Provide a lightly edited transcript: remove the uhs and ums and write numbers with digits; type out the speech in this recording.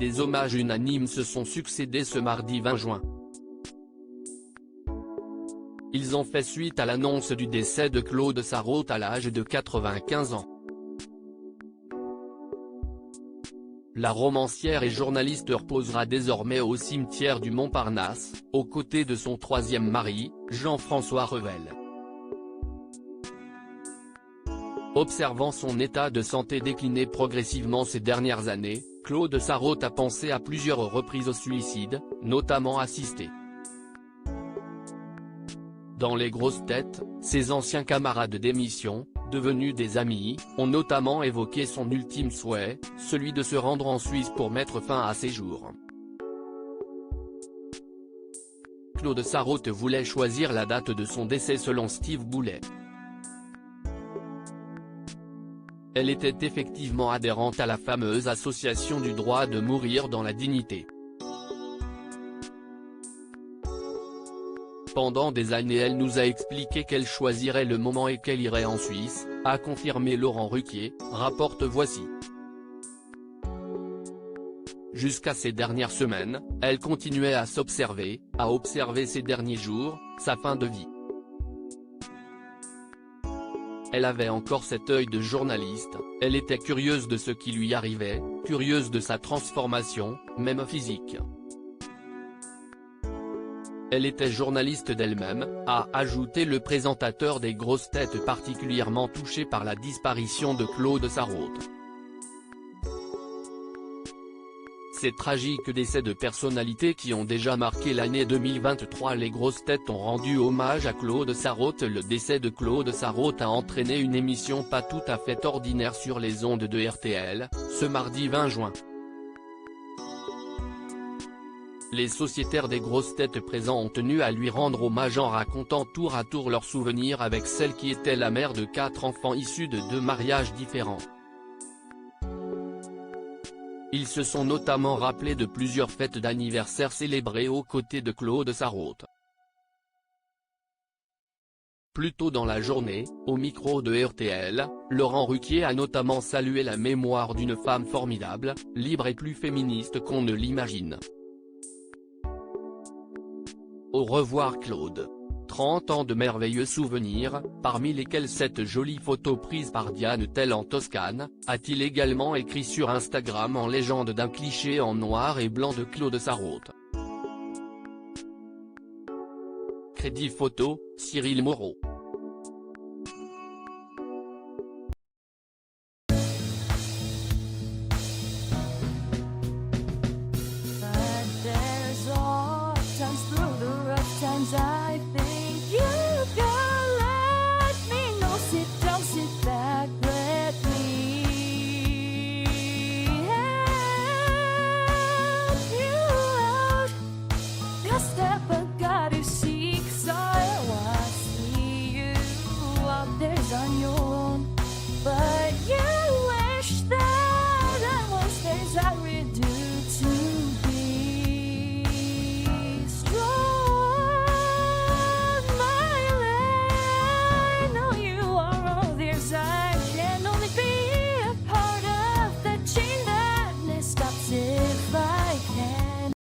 Des hommages unanimes se sont succédé ce mardi 20 juin. Ils ont fait suite à l'annonce du décès de Claude Sarraute à l'âge de 95 ans. La romancière et journaliste reposera désormais au cimetière du Montparnasse, aux côtés de son troisième mari, Jean-François Revel. Observant son état de santé décliner progressivement ces dernières années, Claude Sarraute a pensé à plusieurs reprises au suicide, notamment assisté. Dans Les grosses têtes, ses anciens camarades d'émission, devenus des amis, ont notamment évoqué son ultime souhait, celui de se rendre en Suisse pour mettre fin à ses jours. Claude Sarraute voulait choisir la date de son décès selon Steve Boulet. Elle était effectivement adhérente à la fameuse association du droit de mourir dans la dignité. Pendant des années elle nous a expliqué qu'elle choisirait le moment et qu'elle irait en Suisse, a confirmé Laurent Ruquier, rapporte Voici. Jusqu'à ces dernières semaines, elle continuait à s'observer, à observer ses derniers jours, sa fin de vie. Elle avait encore cet œil de journaliste, elle était curieuse de ce qui lui arrivait, curieuse de sa transformation, même physique. Elle était journaliste d'elle-même, a ajouté le présentateur des grosses têtes particulièrement touché par la disparition de Claude Sarraute. Ces tragiques décès de personnalités qui ont déjà marqué l'année 2023. Les grosses têtes ont rendu hommage à Claude Sarraute. Le décès de Claude Sarraute a entraîné une émission pas tout à fait ordinaire sur les ondes de RTL, ce mardi 20 juin. Les sociétaires des grosses têtes présents ont tenu à lui rendre hommage en racontant tour à tour leurs souvenirs avec celle qui était la mère de 4 enfants issus de 2 mariages différents. Ils se sont notamment rappelés de plusieurs fêtes d'anniversaire célébrées aux côtés de Claude Sarraute. Plus tôt dans la journée, au micro de RTL, Laurent Ruquier a notamment salué la mémoire d'une femme formidable, libre et plus féministe qu'on ne l'imagine. Au revoir Claude. 30 ans de merveilleux souvenirs, parmi lesquels cette jolie photo prise par Diane Tell en Toscane, a-t-il également écrit sur Instagram en légende d'un cliché en noir et blanc de Claude Sarraute. Crédit photo, Cyril Moreau. I think you can let me know. Sit down, sit back, let me help you out. Just step, I gotta see.